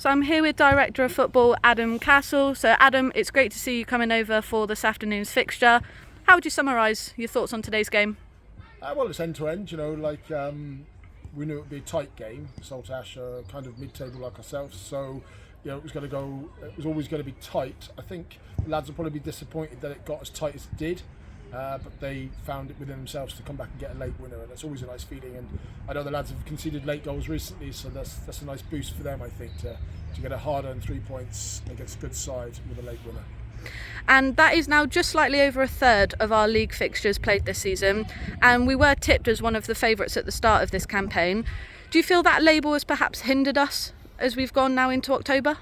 So I'm here with Director of Football Adam Castle. So Adam, it's great to see you coming over for this afternoon's fixture. How would you summarise your thoughts on today's game? Well, it's end to end, we knew it would be a tight game. Saltash are kind of mid-table like ourselves, so it was always going to be tight. I think the lads will probably be disappointed that it got as tight as it did, but they found it within themselves to come back and get a late winner, and that's always a nice feeling. And I know the lads have conceded late goals recently, so that's a nice boost for them, I think, to get a hard-earned 3 points against a good side with a late winner. And that is now just slightly over a third of our league fixtures played this season, and we were tipped as one of the favourites at the start of this campaign. Do you feel that label has perhaps hindered us as we've gone now into October?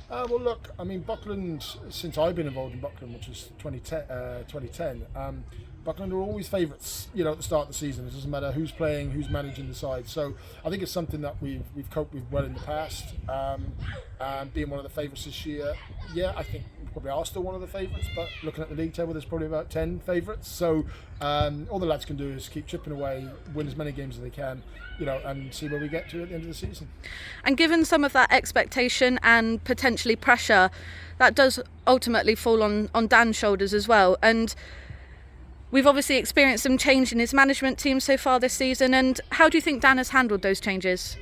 Well, look, Buckland, since I've been involved in Buckland, which was 2010, Buckland are always favourites, at the start of the season. It doesn't matter who's playing, who's managing the side. So I think it's something that we've coped with well in the past. And being one of the favourites this year, I think we probably are still one of the favourites, but looking at the league table, there's probably about 10 favourites. So all the lads can do is keep chipping away, win as many games as they can, and see where we get to at the end of the season. And given some of that expectation and potentially pressure, that does ultimately fall on Dan's shoulders as well. And we've obviously experienced some change in his management team so far this season. And how do you think Dan has handled those changes?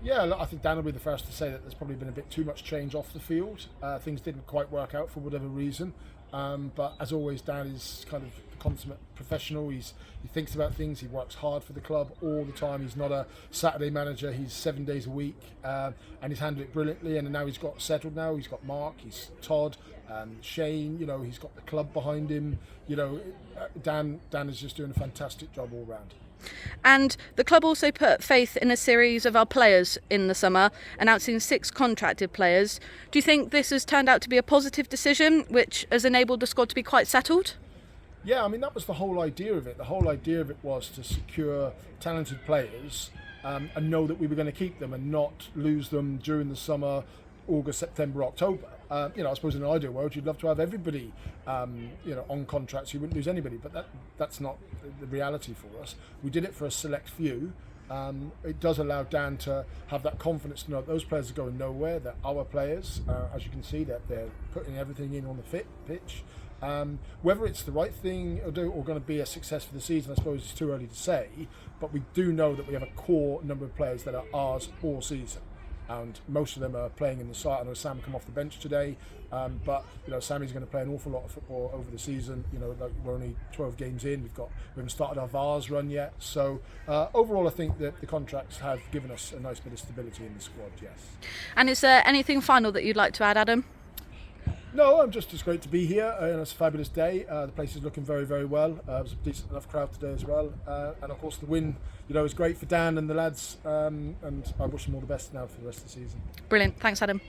Yeah, look, I think Dan will be the first to say that there's probably been a bit too much change off the field. Things didn't quite work out for whatever reason. But as always, Dan is kind of the consummate professional. He thinks about things. He works hard for the club all the time. He's not a Saturday manager. He's 7 days a week, and he's handled it brilliantly. And now he's got settled. Now he's got Mark. He's Todd, Shane. He's got the club behind him. Dan is just doing a fantastic job all round. And the club also put faith in a series of our players in the summer, announcing 6 contracted players. Do you think this has turned out to be a positive decision, which has enabled the squad to be quite settled? Yeah, that was the whole idea of it. The whole idea of it was to secure talented players and know that we were going to keep them and not lose them during the summer, August, September, October. I suppose in an ideal world you'd love to have everybody on contracts. You wouldn't lose anybody, but that's not the reality for us. We did it for a select few. It does allow Dan to have that confidence to know that those players are going nowhere. They're our players. As you can see, that they're putting everything in on the pitch. Whether it's the right thing or going to be a success for the season, I suppose it's too early to say, but we do know that we have a core number of players that are ours all season. And most of them are playing in the side. I know Sam come off the bench today, but Sammy's going to play an awful lot of football over the season. We're only 12 games in. We haven't started our VARs run yet. So overall, I think that the contracts have given us a nice bit of stability in the squad. Yes. And is there anything final that you'd like to add, Adam? No, it's great to be here. It's a fabulous day. The place is looking very, very well. It was a decent enough crowd today as well. And of course the win, is great for Dan and the lads. And I wish them all the best now for the rest of the season. Brilliant. Thanks, Adam.